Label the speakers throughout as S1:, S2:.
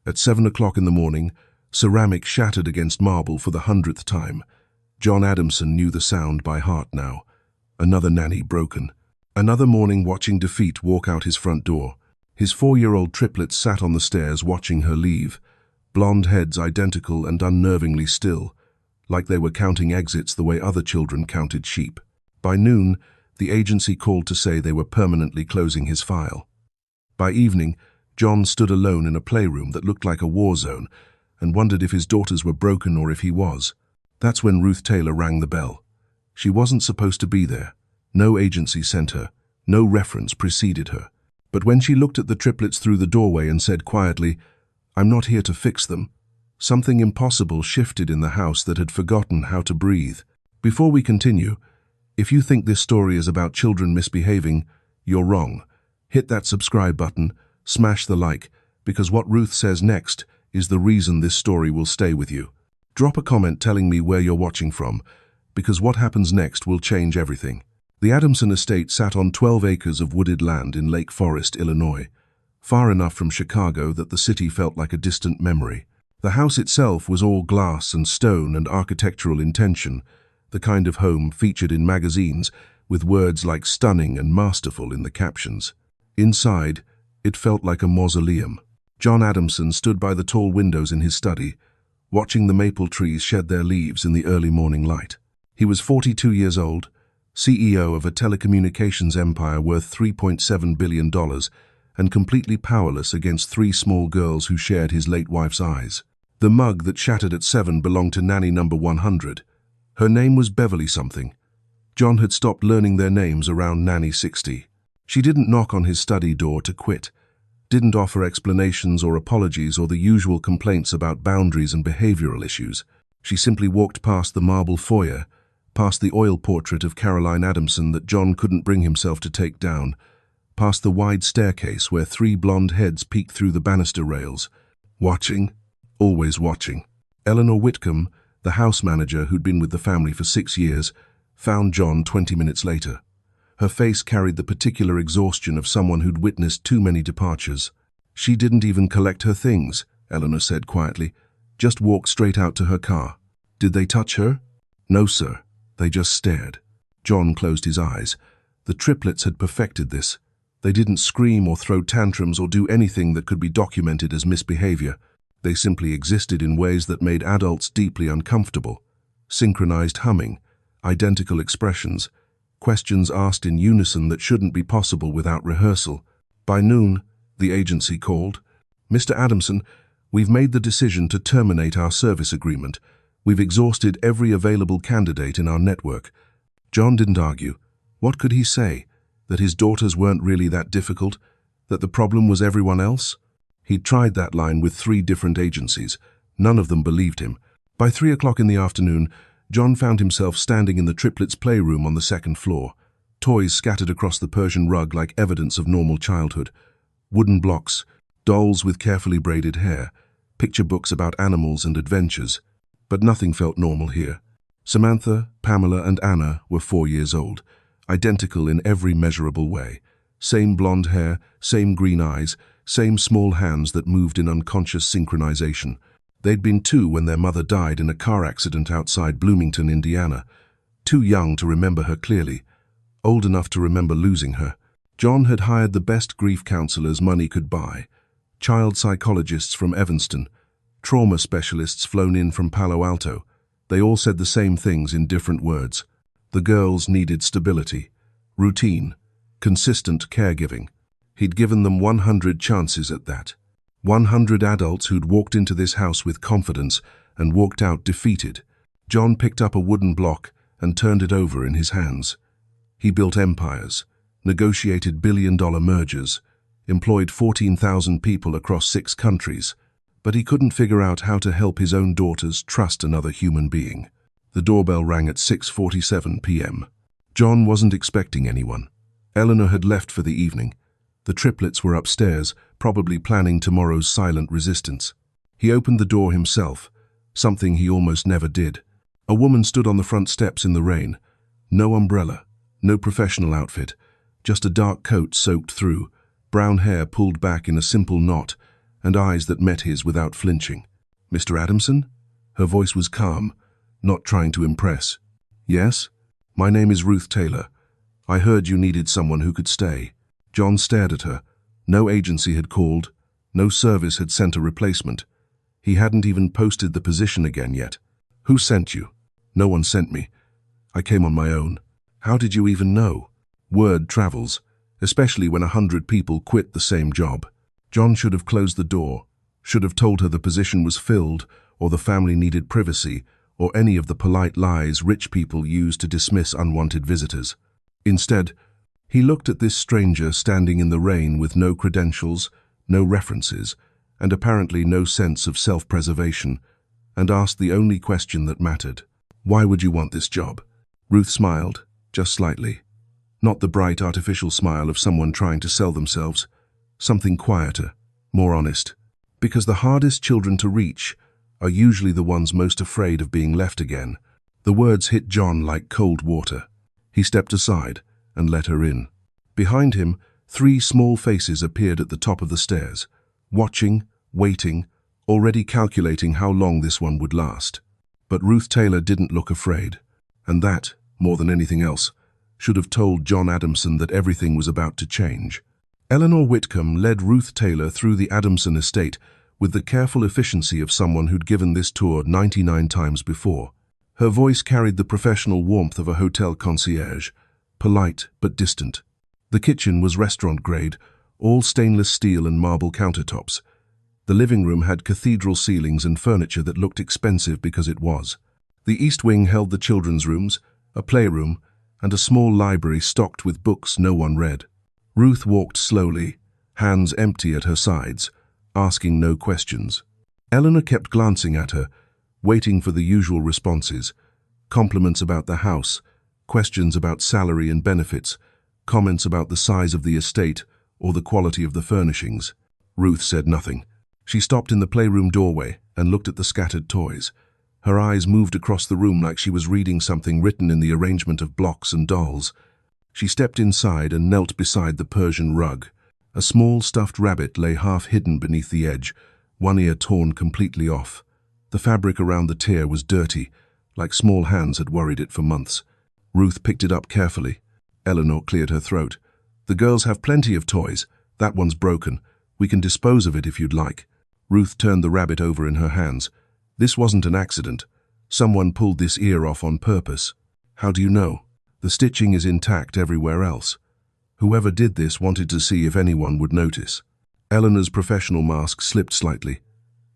S1: At 7 o'clock in the morning, ceramic shattered against marble for the 100th time. John Adamson knew the sound by heart now. Another nanny broken. Another morning watching defeat walk out his front door. His 4-year-old triplets sat on the stairs watching her leave, blonde heads identical and unnervingly still, like they were counting exits the way other children counted sheep. By noon, the agency called to say they were permanently closing his file. By evening, John stood alone in a playroom that looked like a war zone and wondered if his daughters were broken or if he was. That's when Ruth Taylor rang the bell. She wasn't supposed to be there. No agency sent her. No reference preceded her. But when she looked at the triplets through the doorway and said quietly, "I'm not here to fix them," something impossible shifted in the house that had forgotten how to breathe. Before we continue, if you think this story is about children misbehaving, you're wrong. Hit that subscribe button, smash the like, because what Ruth says next is the reason this story will stay with you. Drop a comment telling me where you're watching from, because what happens next will change everything. The Adamson estate sat on 12 acres of wooded land in Lake Forest, Illinois, far enough from Chicago that the city felt like a distant memory. The house itself was all glass and stone and architectural intention, the kind of home featured in magazines with words like stunning and masterful in the captions. Inside, it felt like a mausoleum. John Adamson stood by the tall windows in his study, watching the maple trees shed their leaves in the early morning light. He was 42 years old, CEO of a telecommunications empire worth $3.7 billion, and completely powerless against 3 small girls who shared his late wife's eyes. The mug that shattered at 7 belonged to nanny number 100. Her name was Beverly something. John had stopped learning their names around nanny 60. She didn't knock on his study door to quit, didn't offer explanations or apologies or the usual complaints about boundaries and behavioral issues. She simply walked past the marble foyer, past the oil portrait of Caroline Adamson that John couldn't bring himself to take down, past the wide staircase where 3 blonde heads peeked through the banister rails. Watching, always watching. Eleanor Whitcomb, the house manager who'd been with the family for 6 years, found John 20 minutes later. Her face carried the particular exhaustion of someone who'd witnessed too many departures. "She didn't even collect her things," Eleanor said quietly. "Just walked straight out to her car." "Did they touch her?" "No, sir. They just stared." John closed his eyes. The triplets had perfected this. They didn't scream or throw tantrums or do anything that could be documented as misbehavior. They simply existed in ways that made adults deeply uncomfortable. Synchronized humming, identical expressions, questions asked in unison that shouldn't be possible without rehearsal. By noon, the agency called. "Mr. Adamson, we've made the decision to terminate our service agreement. We've exhausted every available candidate in our network." John didn't argue. What could he say? That his daughters weren't really that difficult? That the problem was everyone else? He'd tried that line with 3 different agencies. None of them believed him. By 3 o'clock in the afternoon, John found himself standing in the triplets' playroom on the 2nd floor. Toys scattered across the Persian rug like evidence of normal childhood. Wooden blocks, dolls with carefully braided hair, picture books about animals and adventures. But nothing felt normal here. Samantha, Pamela, and Anna were 4 years old, identical in every measurable way. Same blonde hair, same green eyes, same small hands that moved in unconscious synchronization. They'd been 2 when their mother died in a car accident outside Bloomington, Indiana. Too young to remember her clearly, old enough to remember losing her. John had hired the best grief counselors money could buy, child psychologists from Evanston, trauma specialists flown in from Palo Alto. They all said the same things in different words. The girls needed stability, routine, consistent caregiving. He'd given them 100 chances at that. 100 adults who'd walked into this house with confidence and walked out defeated. John picked up a wooden block and turned it over in his hands. He built empires, negotiated billion-dollar mergers, employed 14,000 people across 6 countries, but he couldn't figure out how to help his own daughters trust another human being. The doorbell rang at 6:47 p.m. John wasn't expecting anyone. Eleanor had left for the evening. The triplets were upstairs, probably planning tomorrow's silent resistance. He opened the door himself, something he almost never did. A woman stood on the front steps in the rain. No umbrella, no professional outfit, just a dark coat soaked through, brown hair pulled back in a simple knot, and eyes that met his without flinching. "Mr. Adamson?" Her voice was calm, not trying to impress. "Yes? My name is Ruth Taylor. I heard you needed someone who could stay." John stared at her. No agency had called. No service had sent a replacement. He hadn't even posted the position again yet. "Who sent you?" "No one sent me. I came on my own." "How did you even know?" "Word travels, especially when 100 people quit the same job." John should have closed the door, should have told her the position was filled, or the family needed privacy, or any of the polite lies rich people use to dismiss unwanted visitors. Instead, he looked at this stranger standing in the rain with no credentials, no references, and apparently no sense of self-preservation, and asked the only question that mattered. "Why would you want this job?" Ruth smiled, just slightly. Not the bright, artificial smile of someone trying to sell themselves. Something quieter, more honest. Because the hardest children to reach are usually the ones most afraid of being left again. The words hit John like cold water. He stepped aside and let her in. Behind him, 3 small faces appeared at the top of the stairs, watching, waiting, already calculating how long this one would last. But Ruth Taylor didn't look afraid, and that, more than anything else, should have told John Adamson that everything was about to change. Eleanor Whitcomb led Ruth Taylor through the Adamson estate with the careful efficiency of someone who'd given this tour 99 times before. Her voice carried the professional warmth of a hotel concierge, polite but distant. The kitchen was restaurant-grade, all stainless steel and marble countertops. The living room had cathedral ceilings and furniture that looked expensive because it was. The east wing held the children's rooms, a playroom, and a small library stocked with books no one read. Ruth walked slowly, hands empty at her sides, asking no questions. Eleanor kept glancing at her, waiting for the usual responses. Compliments about the house, questions about salary and benefits, comments about the size of the estate or the quality of the furnishings. Ruth said nothing. She stopped in the playroom doorway and looked at the scattered toys. Her eyes moved across the room like she was reading something written in the arrangement of blocks and dolls. She stepped inside and knelt beside the Persian rug. A small stuffed rabbit lay half hidden beneath the edge, one ear torn completely off. The fabric around the tier was dirty, like small hands had worried it for months. Ruth picked it up carefully. Eleanor cleared her throat. "The girls have plenty of toys. That one's broken. We can dispose of it if you'd like." Ruth turned the rabbit over in her hands. "This wasn't an accident. Someone pulled this ear off on purpose." "How do you know?" "The stitching is intact everywhere else. Whoever did this wanted to see if anyone would notice." Eleanor's professional mask slipped slightly.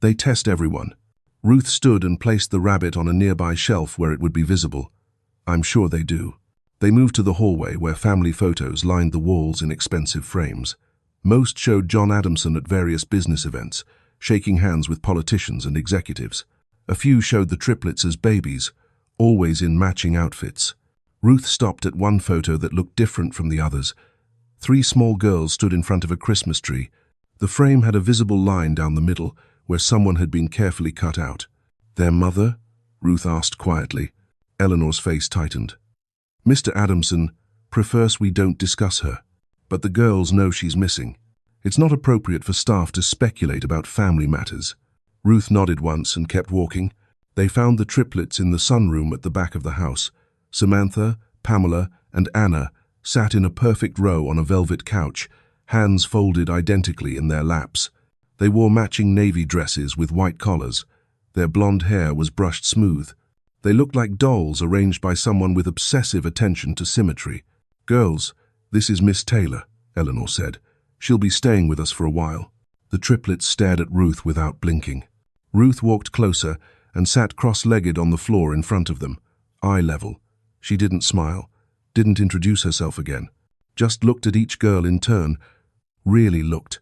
S1: "They test everyone." Ruth stood and placed the rabbit on a nearby shelf where it would be visible. "I'm sure they do." They moved to the hallway where family photos lined the walls in expensive frames. Most showed John Adamson at various business events, shaking hands with politicians and executives. A few showed the triplets as babies, always in matching outfits. Ruth stopped at one photo that looked different from the others. 3 small girls stood in front of a Christmas tree. The frame had a visible line down the middle where someone had been carefully cut out. "Their mother?" Ruth asked quietly. Eleanor's face tightened. "Mr. Adamson prefers we don't discuss her, but the girls know she's missing. It's not appropriate for staff to speculate about family matters." Ruth nodded once and kept walking. They found the triplets in the sunroom at the back of the house. Samantha, Pamela, and Anna sat in a perfect row on a velvet couch, hands folded identically in their laps. They wore matching navy dresses with white collars. Their blonde hair was brushed smooth. They looked like dolls arranged by someone with obsessive attention to symmetry. "Girls, this is Miss Taylor," Eleanor said. "She'll be staying with us for a while." The triplets stared at Ruth without blinking. Ruth walked closer and sat cross-legged on the floor in front of them, eye level. She didn't smile, didn't introduce herself again, just looked at each girl in turn, really looked,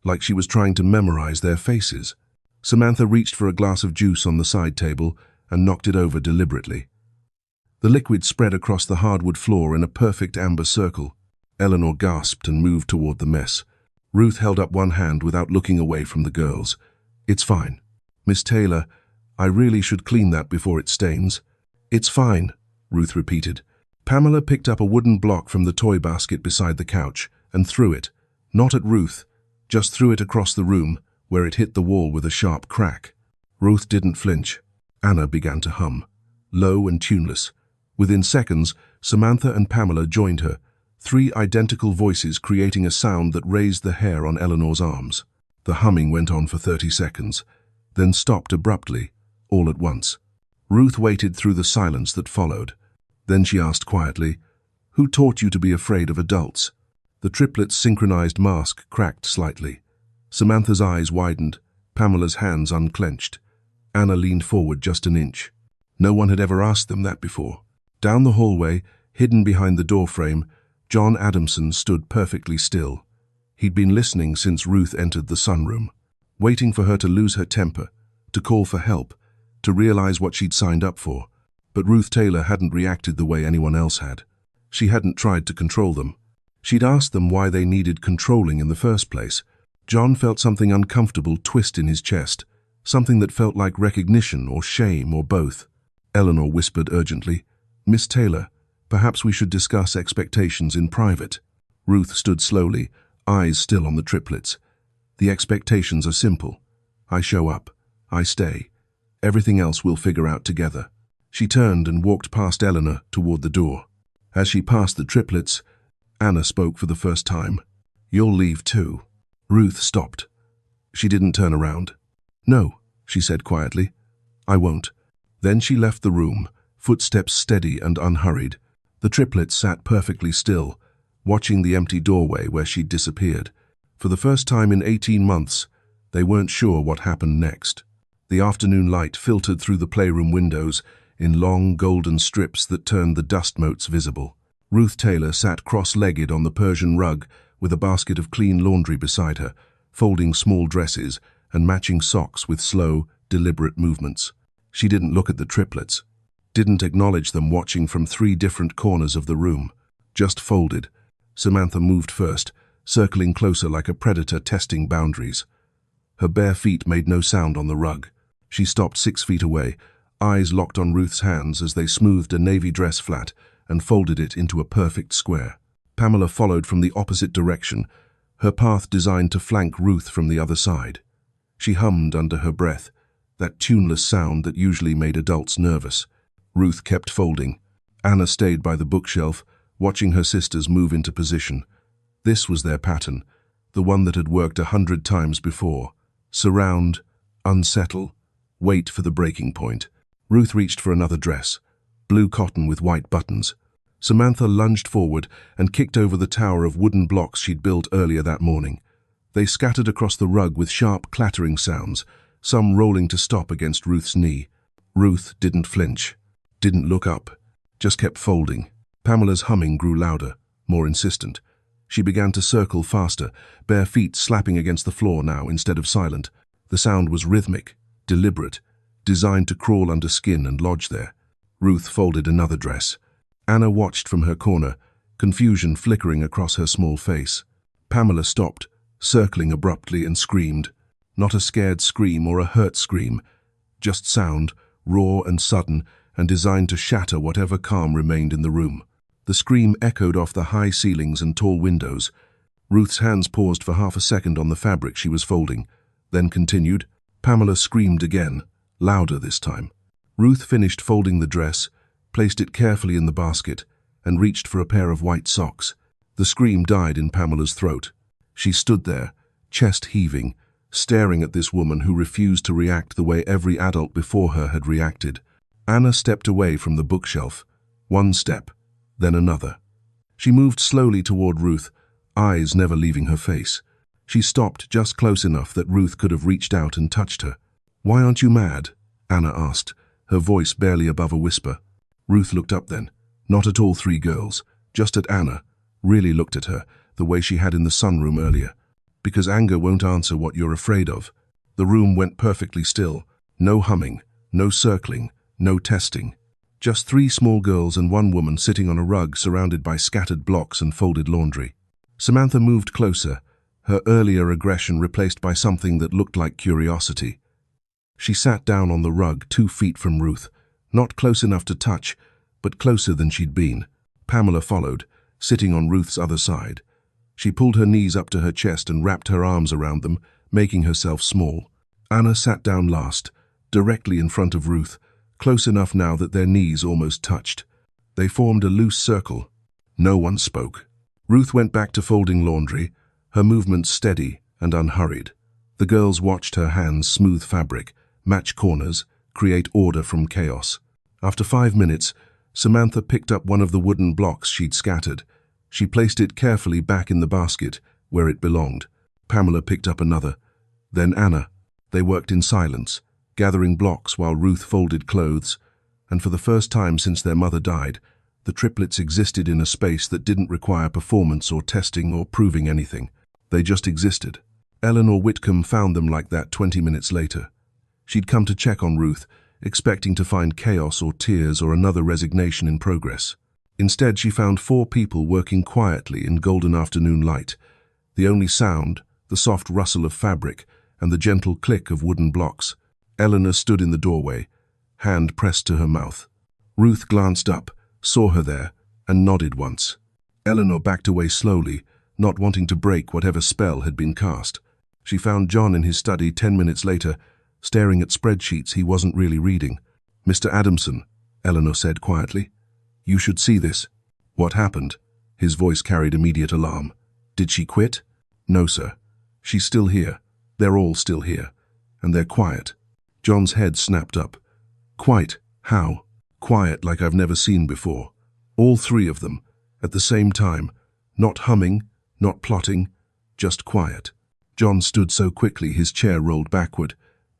S1: like she was trying to memorize their faces. Samantha reached for a glass of juice on the side table and knocked it over deliberately. The liquid spread across the hardwood floor in a perfect amber circle. Eleanor gasped and moved toward the mess. Ruth held up one hand without looking away from the girls. "It's fine. Miss Taylor, I really should clean that before it stains." "It's fine," Ruth repeated. Pamela picked up a wooden block from the toy basket beside the couch and threw it, not at Ruth, just threw it across the room, where it hit the wall with a sharp crack. Ruth didn't flinch. Anna began to hum, low and tuneless. Within seconds, Samantha and Pamela joined her, 3 identical voices creating a sound that raised the hair on Eleanor's arms. The humming went on for 30 seconds, then stopped abruptly, all at once. Ruth waited through the silence that followed. Then she asked quietly, "Who taught you to be afraid of adults?" The triplets' synchronized mask cracked slightly. Samantha's eyes widened, Pamela's hands unclenched. Anna leaned forward just an inch. No one had ever asked them that before. Down the hallway, hidden behind the doorframe, John Adamson stood perfectly still. He'd been listening since Ruth entered the sunroom, waiting for her to lose her temper, to call for help, to realize what she'd signed up for. But Ruth Taylor hadn't reacted the way anyone else had. She hadn't tried to control them. She'd asked them why they needed controlling in the first place. John felt something uncomfortable twist in his chest, something that felt like recognition or shame or both. Eleanor whispered urgently, "Miss Taylor, perhaps we should discuss expectations in private." Ruth stood slowly, eyes still on the triplets. "The expectations are simple. I show up. I stay. Everything else we'll figure out together." She turned and walked past Eleanor toward the door. As she passed the triplets, Anna spoke for the first time. "You'll leave too." Ruth stopped. She didn't turn around. "No," she said quietly. "I won't." Then she left the room, footsteps steady and unhurried. The triplets sat perfectly still, watching the empty doorway where she'd disappeared. For the first time in 18 months, they weren't sure what happened next. The afternoon light filtered through the playroom windows in long golden strips that turned the dust motes visible. Ruth Taylor sat cross-legged on the Persian rug with a basket of clean laundry beside her, folding small dresses and matching socks with slow, deliberate movements. She didn't look at the triplets, didn't acknowledge them watching from 3 different corners of the room, just folded. Samantha moved first, circling closer like a predator testing boundaries. Her bare feet made no sound on the rug. She stopped 6 feet away, eyes locked on Ruth's hands as they smoothed a navy dress flat and folded it into a perfect square. Pamela followed from the opposite direction, her path designed to flank Ruth from the other side. She hummed under her breath, that tuneless sound that usually made adults nervous. Ruth kept folding. Anna stayed by the bookshelf, watching her sisters move into position. This was their pattern, the one that had worked 100 times before. Surround, unsettle, wait for the breaking point. Ruth reached for another dress, blue cotton with white buttons. Samantha lunged forward and kicked over the tower of wooden blocks she'd built earlier that morning. They scattered across the rug with sharp clattering sounds, some rolling to stop against Ruth's knee. Ruth didn't flinch, didn't look up, just kept folding. Pamela's humming grew louder, more insistent. She began to circle faster, bare feet slapping against the floor now instead of silent. The sound was rhythmic, deliberate, designed to crawl under skin and lodge there. Ruth folded another dress. Anna watched from her corner, confusion flickering across her small face. Pamela stopped, circling abruptly, and screamed. Not a scared scream or a hurt scream, just sound, raw and sudden, and designed to shatter whatever calm remained in the room. The scream echoed off the high ceilings and tall windows. Ruth's hands paused for half a second on the fabric she was folding, then continued. Pamela screamed again, louder this time. Ruth finished folding the dress, placed it carefully in the basket, and reached for a pair of white socks. The scream died in Pamela's throat. She stood there, chest heaving, staring at this woman who refused to react the way every adult before her had reacted. Anna stepped away from the bookshelf. One step, then another. She moved slowly toward Ruth, eyes never leaving her face. She stopped just close enough that Ruth could have reached out and touched her. "Why aren't you mad?" Anna asked, her voice barely above a whisper. Ruth looked up then, not at all 3 girls, just at Anna, really looked at her, the way she had in the sunroom earlier. "Because anger won't answer what you're afraid of." The room went perfectly still. No humming, no circling, no testing. Just 3 small girls and 1 woman sitting on a rug surrounded by scattered blocks and folded laundry. Samantha moved closer, her earlier aggression replaced by something that looked like curiosity. She sat down on the rug 2 feet from Ruth, not close enough to touch, but closer than she'd been. Pamela followed, sitting on Ruth's other side. She pulled her knees up to her chest and wrapped her arms around them, making herself small. Anna sat down last, directly in front of Ruth, close enough now that their knees almost touched. They formed a loose circle. No one spoke. Ruth went back to folding laundry, her movements steady and unhurried. The girls watched her hands smooth fabric, match corners, create order from chaos. After 5 minutes, Samantha picked up one of the wooden blocks she'd scattered. She placed it carefully back in the basket, where it belonged. Pamela picked up another. Then Anna. They worked in silence, gathering blocks while Ruth folded clothes, and for the first time since their mother died, the triplets existed in a space that didn't require performance or testing or proving anything. They just existed. Eleanor Whitcomb found them like that 20 minutes later. She'd come to check on Ruth, expecting to find chaos or tears or another resignation in progress. Instead, she found 4 people working quietly in golden afternoon light. The only sound, the soft rustle of fabric, and the gentle click of wooden blocks. Eleanor stood in the doorway, hand pressed to her mouth. Ruth glanced up, saw her there, and nodded once. Eleanor backed away slowly, not wanting to break whatever spell had been cast. She found John in his study 10 minutes later, staring at spreadsheets he wasn't really reading. "Mr. Adamson," Eleanor said quietly, "you should see this." "What happened?" His voice carried immediate alarm. "Did she quit?" "No, sir. She's still here. They're all still here. And they're quiet." John's head snapped up. "Quiet? How?" "Quiet like I've never seen before. All 3 of them, at the same time. Not humming, not plotting, just quiet." John stood so quickly his chair rolled backward.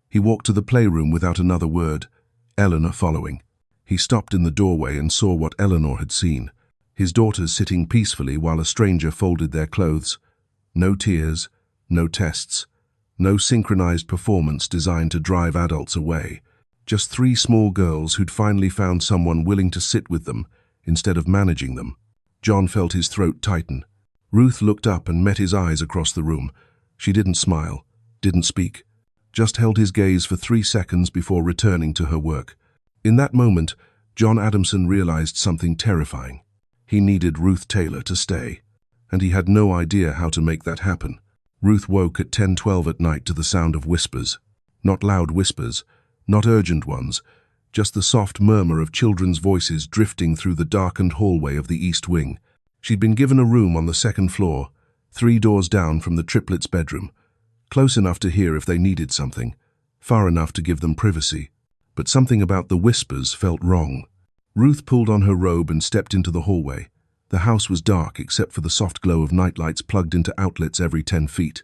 S1: He walked to the playroom without another word, Eleanor following. He stopped in the doorway and saw what Eleanor had seen. His daughters sitting peacefully while a stranger folded their clothes. No tears, no tests, no synchronized performance designed to drive adults away. Just 3 small girls who'd finally found someone willing to sit with them instead of managing them. John felt his throat tighten. Ruth looked up and met his eyes across the room. She didn't smile, didn't speak, just held his gaze for 3 seconds before returning to her work. In that moment, John Adamson realized something terrifying. He needed Ruth Taylor to stay, and he had no idea how to make that happen. Ruth woke at 10:12 at night to the sound of whispers. Not loud whispers, not urgent ones, just the soft murmur of children's voices drifting through the darkened hallway of the East Wing. She'd been given a room on the 2nd floor, 3 doors down from the triplets' bedroom, close enough to hear if they needed something, far enough to give them privacy. But something about the whispers felt wrong. Ruth pulled on her robe and stepped into the hallway. The house was dark except for the soft glow of nightlights plugged into outlets every 10 feet.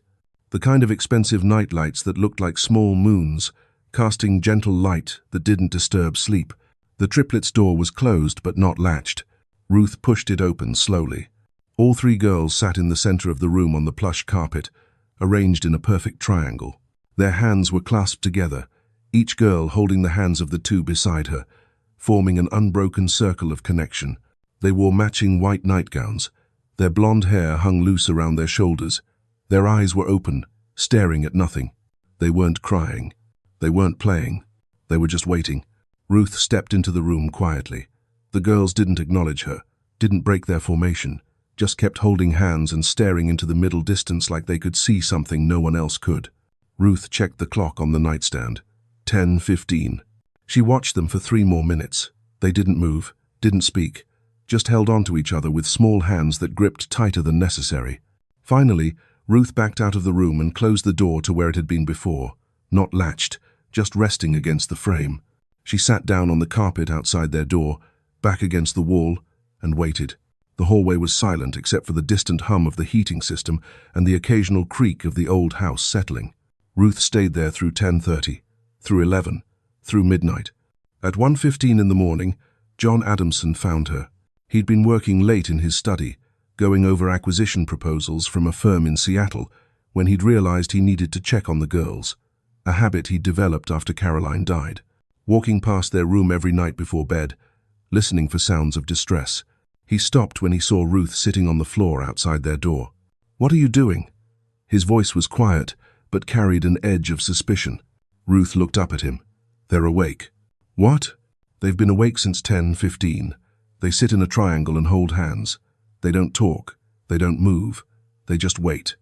S1: The kind of expensive nightlights that looked like small moons, casting gentle light that didn't disturb sleep. The triplets' door was closed but not latched. Ruth pushed it open slowly. All 3 girls sat in the center of the room on the plush carpet, arranged in a perfect triangle. Their hands were clasped together, each girl holding the hands of the 2 beside her, forming an unbroken circle of connection. They wore matching white nightgowns. Their blonde hair hung loose around their shoulders. Their eyes were open, staring at nothing. They weren't crying. They weren't playing. They were just waiting. Ruth stepped into the room quietly. The girls didn't acknowledge her, didn't break their formation, just kept holding hands and staring into the middle distance like they could see something no one else could. Ruth checked the clock on the nightstand. 10:15. She watched them for 3 more minutes. They didn't move, didn't speak, just held on to each other with small hands that gripped tighter than necessary. Finally, Ruth backed out of the room and closed the door to where it had been before, not latched, just resting against the frame. She sat down on the carpet outside their door, back against the wall, and waited. The hallway was silent except for the distant hum of the heating system and the occasional creak of the old house settling. Ruth stayed there through 10:30, through 11, through midnight. At 1:15 in the morning, John Adamson found her. He'd been working late in his study, going over acquisition proposals from a firm in Seattle, when he'd realized he needed to check on the girls, a habit he'd developed after Caroline died. Walking past their room every night before bed, listening for sounds of distress. He stopped when he saw Ruth sitting on the floor outside their door. "What are you doing?" His voice was quiet, but carried an edge of suspicion. Ruth looked up at him. "They're awake." "What?" "They've been awake since 10:15. They sit in a triangle and hold hands. They don't talk. They don't move. They just wait."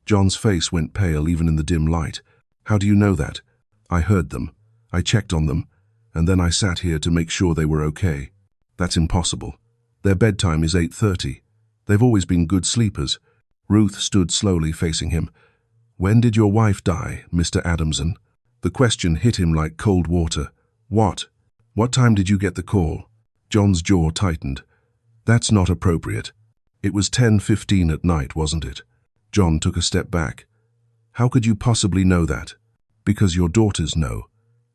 S1: John's face went pale even in the dim light. How do you know that? I heard them. I checked on them, and then I sat here to make sure they were okay. That's impossible. Their bedtime is 8:30. They've always been good sleepers. Ruth stood slowly facing him. When did your wife die, Mr. Adamson? The question hit him like cold water. What? What time did you get the call? John's jaw tightened. That's not appropriate. It was 10:15 at night, wasn't it? John took a step back. How could you possibly know that? Because your daughters know.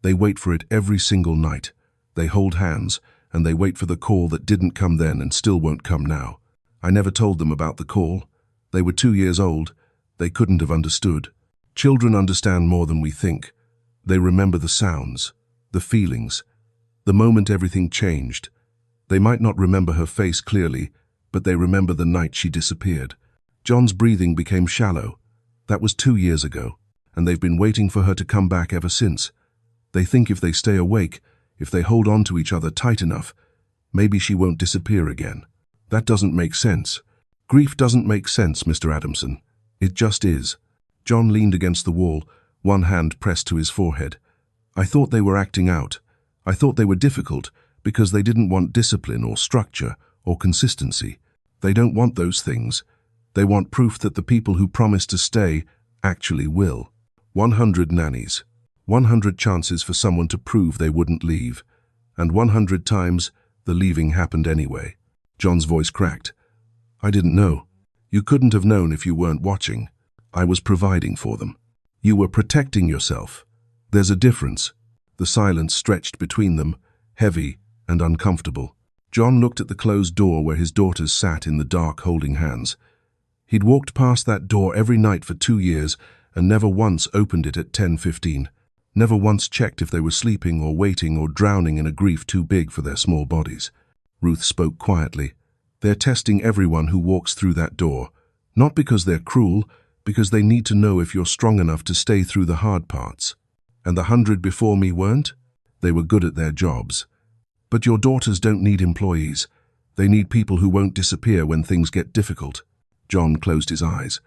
S1: They wait for it every single night. They hold hands, and they wait for the call that didn't come then and still won't come now. I never told them about the call. They were 2 years old. They couldn't have understood. Children understand more than we think. They remember the sounds, the feelings, the moment everything changed. They might not remember her face clearly, but they remember the night she disappeared. John's breathing became shallow. That was 2 years ago, and they've been waiting for her to come back ever since. They think if they stay awake, if they hold on to each other tight enough, maybe she won't disappear again. That doesn't make sense. Grief doesn't make sense, Mr. Adamson. It just is. John leaned against the wall, one hand pressed to his forehead. I thought they were acting out. I thought they were difficult because they didn't want discipline or structure or consistency. They don't want those things. They want proof that the people who promise to stay actually will. 100 nannies. 100 chances for someone to prove they wouldn't leave. And 100 times, the leaving happened anyway. John's voice cracked. I didn't know. You couldn't have known if you weren't watching. I was providing for them. You were protecting yourself. There's a difference. The silence stretched between them, heavy and uncomfortable. John looked at the closed door where his daughters sat in the dark holding hands. He'd walked past that door every night for 2 years and never once opened it at 10:15. Never once checked if they were sleeping or waiting or drowning in a grief too big for their small bodies. Ruth spoke quietly. They're testing everyone who walks through that door, not because they're cruel, because they need to know if you're strong enough to stay through the hard parts. And the 100 before me weren't? They were good at their jobs. But your daughters don't need employees. They need people who won't disappear when things get difficult. John closed his eyes.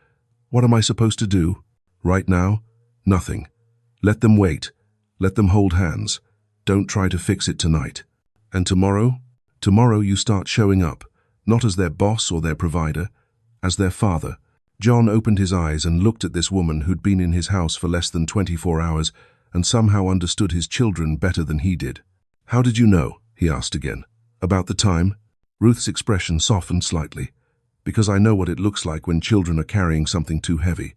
S1: What am I supposed to do? Right now? Nothing. Let them wait. Let them hold hands. Don't try to fix it tonight. And tomorrow? Tomorrow you start showing up, not as their boss or their provider, as their father. John opened his eyes and looked at this woman who'd been in his house for less than 24 hours and somehow understood his children better than he did. How did you know? He asked again. About the time? Ruth's expression softened slightly. Because I know what it looks like when children are carrying something too heavy.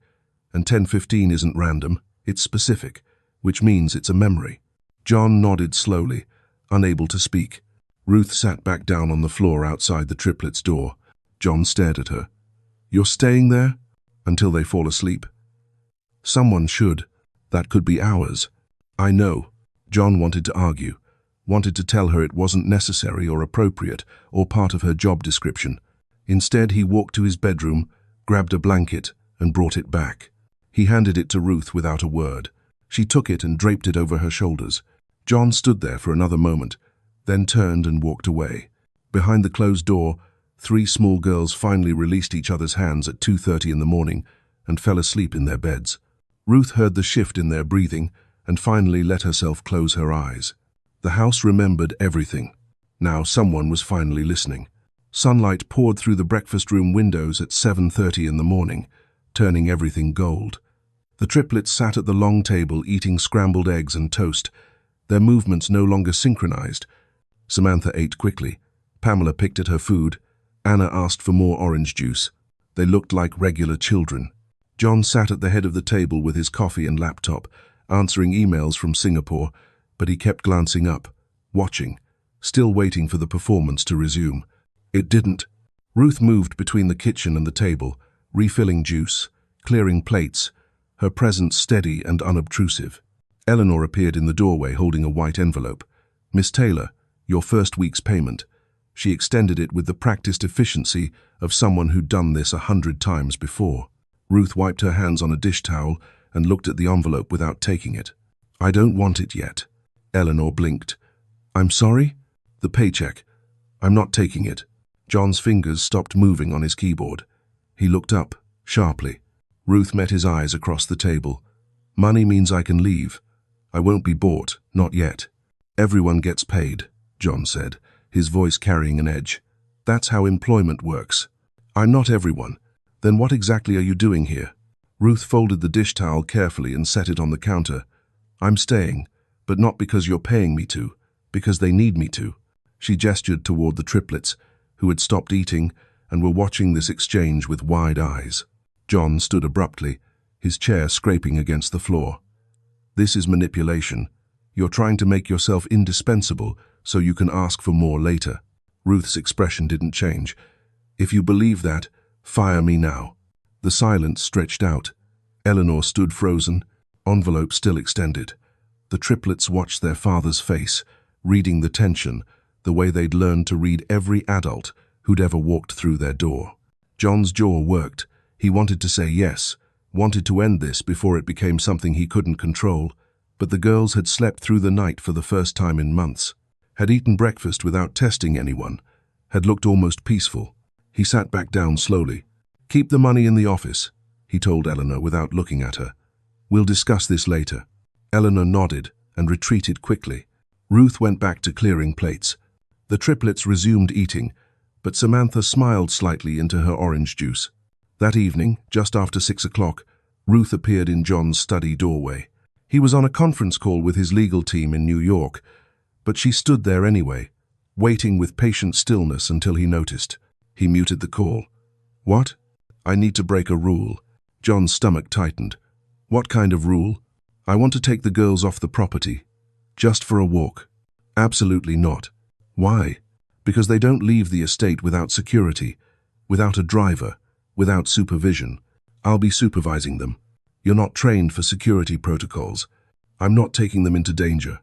S1: And 10:15 isn't random, it's specific, which means it's a memory. John nodded slowly, unable to speak. Ruth sat back down on the floor outside the triplets' door. John stared at her. You're staying there? Until they fall asleep? Someone should. That could be hours. I know. John wanted to argue, wanted to tell her it wasn't necessary or appropriate or part of her job description. Instead, he walked to his bedroom, grabbed a blanket, and brought it back. He handed it to Ruth without a word. She took it and draped it over her shoulders. John stood there for another moment, then turned and walked away. Behind the closed door, 3 small girls finally released each other's hands at 2:30 in the morning and fell asleep in their beds. Ruth heard the shift in their breathing and finally let herself close her eyes. The house remembered everything. Now someone was finally listening. Sunlight poured through the breakfast room windows at 7:30 in the morning, turning everything gold. The triplets sat at the long table eating scrambled eggs and toast, their movements no longer synchronized. Samantha ate quickly. Pamela picked at her food. Anna asked for more orange juice. They looked like regular children. John sat at the head of the table with his coffee and laptop, answering emails from Singapore, but he kept glancing up, watching, still waiting for the performance to resume. It didn't. Ruth moved between the kitchen and the table, refilling juice, clearing plates, her presence steady and unobtrusive. Eleanor appeared in the doorway holding a white envelope. Miss Taylor, your first week's payment. She extended it with the practiced efficiency of someone who'd done this 100 times before. Ruth wiped her hands on a dish towel and looked at the envelope without taking it. I don't want it yet. Eleanor blinked. I'm sorry? The paycheck. I'm not taking it. John's fingers stopped moving on his keyboard. He looked up, sharply. Ruth met his eyes across the table. Money means I can leave. I won't be bought, not yet. Everyone gets paid, John said, his voice carrying an edge. That's how employment works. I'm not everyone. Then what exactly are you doing here? Ruth folded the dish towel carefully and set it on the counter. I'm staying, but not because you're paying me to, because they need me to. She gestured toward the triplets, who had stopped eating and were watching this exchange with wide eyes. John stood abruptly, his chair scraping against the floor. This is manipulation. You're trying to make yourself indispensable so you can ask for more later. Ruth's expression didn't change. If you believe that, fire me now. The silence stretched out. Eleanor stood frozen, envelope still extended. The triplets watched their father's face, reading the tension, the way they'd learned to read every adult who'd ever walked through their door. John's jaw worked. He wanted to say yes, wanted to end this before it became something he couldn't control, but the girls had slept through the night for the first time in months, had eaten breakfast without testing anyone, had looked almost peaceful. He sat back down slowly. Keep the money in the office, he told Eleanor without looking at her. We'll discuss this later. Eleanor nodded and retreated quickly. Ruth went back to clearing plates. The triplets resumed eating, but Samantha smiled slightly into her orange juice. That evening, just after 6 o'clock, Ruth appeared in John's study doorway. He was on a conference call with his legal team in New York, but she stood there anyway, waiting with patient stillness until he noticed. He muted the call. What? I need to break a rule. John's stomach tightened. What kind of rule? I want to take the girls off the property. Just for a walk. Absolutely not. Why? Because they don't leave the estate without security, without a driver, without supervision. I'll be supervising them. You're not trained for security protocols. I'm not taking them into danger.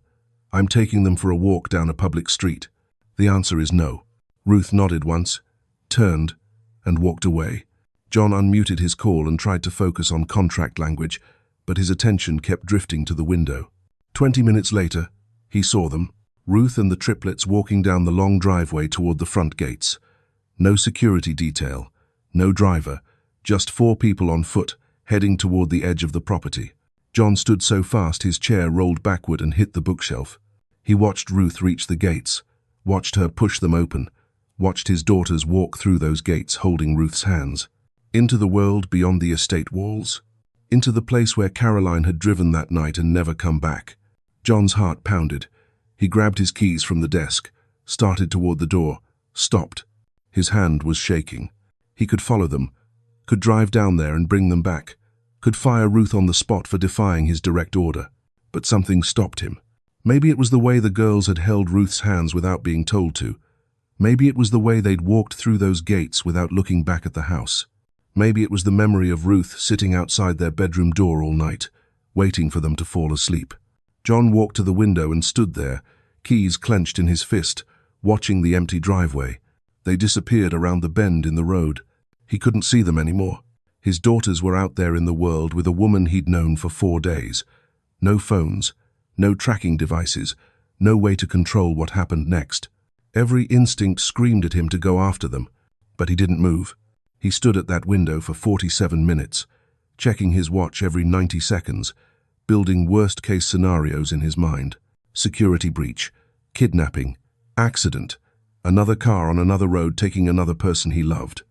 S1: I'm taking them for a walk down a public street. The answer is no. Ruth nodded once, turned, and walked away. John unmuted his call and tried to focus on contract language, but his attention kept drifting to the window. 20 minutes later, he saw them, Ruth and the triplets walking down the long driveway toward the front gates. No security detail, no driver, just 4 people on foot, heading toward the edge of the property. John stood so fast his chair rolled backward and hit the bookshelf. He watched Ruth reach the gates, watched her push them open, watched his daughters walk through those gates holding Ruth's hands. Into the world beyond the estate walls. Into the place where Caroline had driven that night and never come back. John's heart pounded. He grabbed his keys from the desk, started toward the door, stopped. His hand was shaking. He could follow them, could drive down there and bring them back, could fire Ruth on the spot for defying his direct order. But something stopped him. Maybe it was the way the girls had held Ruth's hands without being told to. Maybe it was the way they'd walked through those gates without looking back at the house. Maybe it was the memory of Ruth sitting outside their bedroom door all night, waiting for them to fall asleep. John walked to the window and stood there, keys clenched in his fist, watching the empty driveway. They disappeared around the bend in the road. He couldn't see them anymore. His daughters were out there in the world with a woman he'd known for 4 days. No phones, no tracking devices, no way to control what happened next. Every instinct screamed at him to go after them, but he didn't move. He stood at that window for 47 minutes, checking his watch every 90 seconds, building worst-case scenarios in his mind. Security breach, kidnapping, accident, another car on another road taking another person he loved.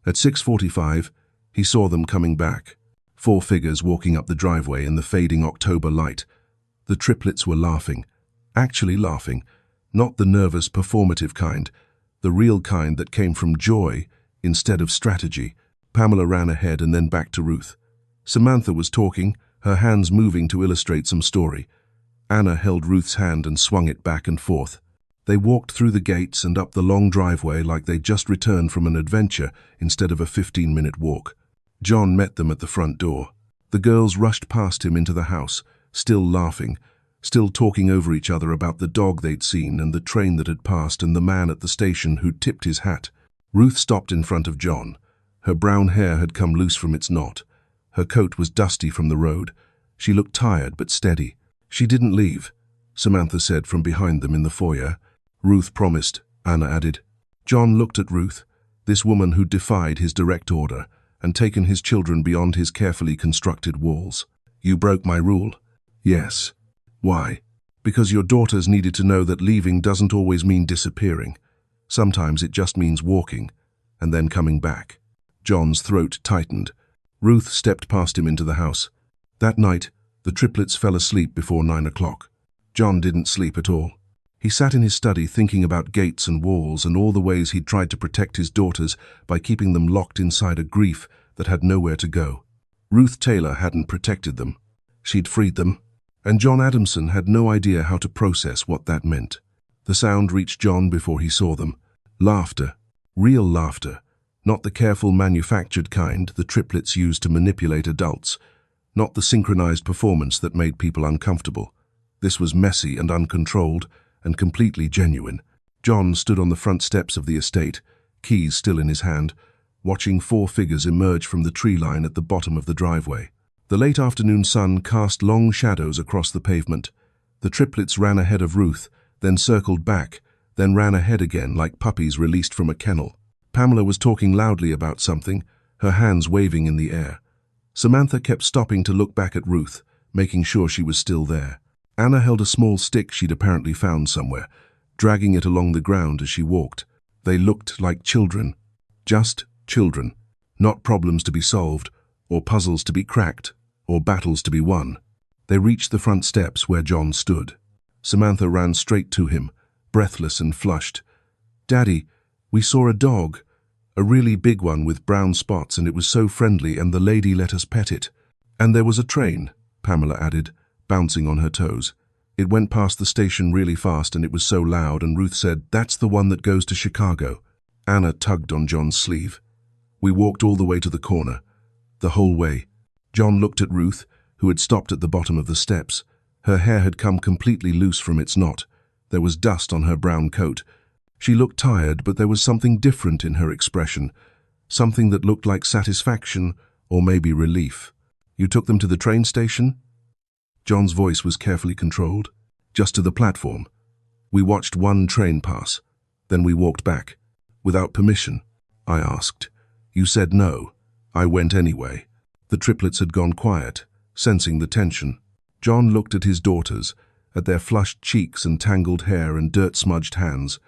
S1: At 6:45, he saw them coming back. 4 figures walking up the driveway in the fading October light. The triplets were laughing, actually laughing, not the nervous, performative kind, the real kind that came from joy instead of strategy. Pamela ran ahead and then back to Ruth. Samantha was talking, her hands moving to illustrate some story. Anna held Ruth's hand and swung it back and forth. They walked through the gates and up the long driveway like they'd just returned from an adventure instead of a 15-minute walk. John met them at the front door. The girls rushed past him into the house, still laughing, still talking over each other about the dog they'd seen and the train that had passed and the man at the station who'd tipped his hat. Ruth stopped in front of John. Her brown hair had come loose from its knot. Her coat was dusty from the road. She looked tired but steady. She didn't leave, Samantha said from behind them in the foyer. Ruth promised, Anna added. John looked at Ruth, this woman who defied his direct order, and taken his children beyond his carefully constructed walls. You broke my rule. Yes. Why? Because your daughters needed to know that leaving doesn't always mean disappearing. Sometimes it just means walking, and then coming back. John's throat tightened. Ruth stepped past him into the house. That night, the triplets fell asleep before 9 o'clock. John didn't sleep at all. He sat in his study thinking about gates and walls and all the ways he'd tried to protect his daughters by keeping them locked inside a grief that had nowhere to go. Ruth Taylor hadn't protected them. She'd freed them, and John Adamson had no idea how to process what that meant. The sound reached John before he saw them. Laughter. Real laughter. Not the careful manufactured kind the triplets used to manipulate adults. Not the synchronized performance that made people uncomfortable. This was messy and uncontrolled, and completely genuine. John stood on the front steps of the estate, keys still in his hand, watching 4 figures emerge from the tree line at the bottom of the driveway. The late afternoon sun cast long shadows across the pavement. The triplets ran ahead of Ruth, then circled back, then ran ahead again like puppies released from a kennel. Pamela was talking loudly about something, her hands waving in the air. Samantha kept stopping to look back at Ruth, making sure she was still there. Anna held a small stick she'd apparently found somewhere, dragging it along the ground as she walked. They looked like children. Just children. Not problems to be solved, or puzzles to be cracked, or battles to be won. They reached the front steps where John stood. Samantha ran straight to him, breathless and flushed. "Daddy, we saw a dog. A really big one with brown spots, and it was so friendly, and the lady let us pet it. And there was a train," Pamela added, bouncing on her toes. "It went past the station really fast, and it was so loud, and Ruth said, 'That's the one that goes to Chicago.'" Anna tugged on John's sleeve. "We walked all the way to the corner. The whole way." John looked at Ruth, who had stopped at the bottom of the steps. Her hair had come completely loose from its knot. There was dust on her brown coat. She looked tired, but there was something different in her expression. Something that looked like satisfaction, or maybe relief. "You took them to the train station?" John's voice was carefully controlled. "Just to the platform. We watched one train pass. Then we walked back. Without permission?" I asked. "You said no. I went anyway." The triplets had gone quiet, sensing the tension. John looked at his daughters, at their flushed cheeks and tangled hair and dirt-smudged hands,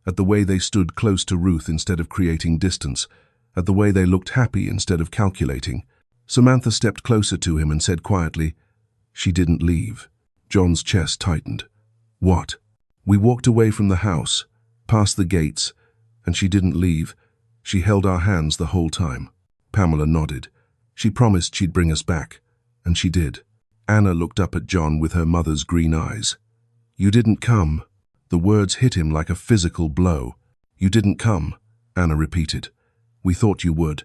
S1: at the way they stood close to Ruth instead of creating distance, at the way they looked happy instead of calculating. Samantha stepped closer to him and said quietly, "She didn't leave." John's chest tightened. "What?" "We walked away from the house, past the gates, and she didn't leave. She held our hands the whole time." Pamela nodded. "She promised she'd bring us back, and she did." Anna looked up at John with her mother's green eyes. "You didn't come." The words hit him like a physical blow. "You didn't come," Anna repeated. "We thought you would.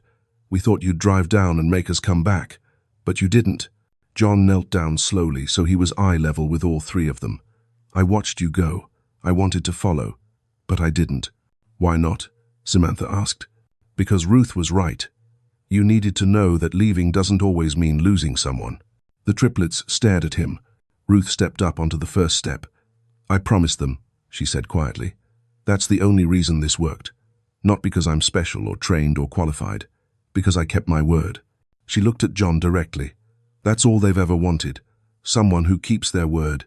S1: We thought you'd drive down and make us come back. But you didn't." John knelt down slowly, so he was eye level with all 3 of them. "I watched you go. I wanted to follow. But I didn't." "Why not?" Samantha asked. "Because Ruth was right. You needed to know that leaving doesn't always mean losing someone." The triplets stared at him. Ruth stepped up onto the first step. "I promised them," she said quietly. "That's the only reason this worked. Not because I'm special or trained or qualified. Because I kept my word." She looked at John directly. "That's all they've ever wanted. Someone who keeps their word."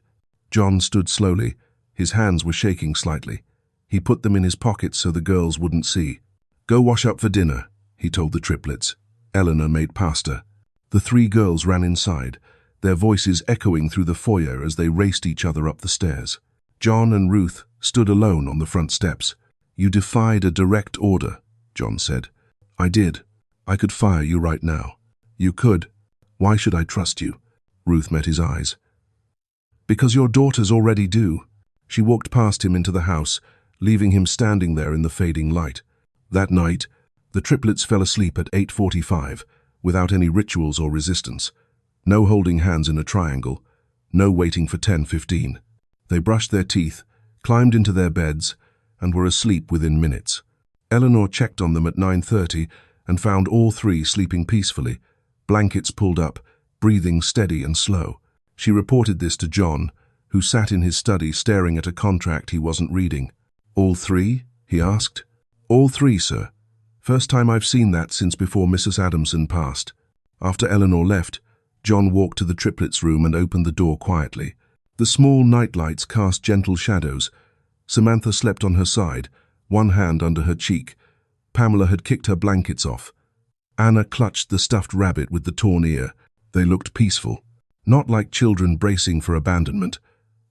S1: John stood slowly. His hands were shaking slightly. He put them in his pockets so the girls wouldn't see. "Go wash up for dinner," he told the triplets. Eleanor made pasta. The 3 girls ran inside, their voices echoing through the foyer as they raced each other up the stairs. John and Ruth stood alone on the front steps. "You defied a direct order," John said. "I did. I could fire you right now." "You could. Why should I trust you?" Ruth met his eyes. "Because your daughters already do." She walked past him into the house, leaving him standing there in the fading light. That night, the triplets fell asleep at 8:45, without any rituals or resistance. No holding hands in a triangle, no waiting for 10:15. They brushed their teeth, climbed into their beds, and were asleep within minutes. Eleanor checked on them at 9:30 and found all 3 sleeping peacefully, blankets pulled up, breathing steady and slow. She reported this to John, who sat in his study staring at a contract he wasn't reading. "All 3?" he asked. "All 3, sir. First time I've seen that since before Mrs. Adamson passed. After Eleanor left, John walked to the triplets' room and opened the door quietly. The small nightlights cast gentle shadows. Samantha slept on her side, one hand under her cheek. Pamela had kicked her blankets off. Anna clutched the stuffed rabbit with the torn ear. They looked peaceful. Not like children bracing for abandonment.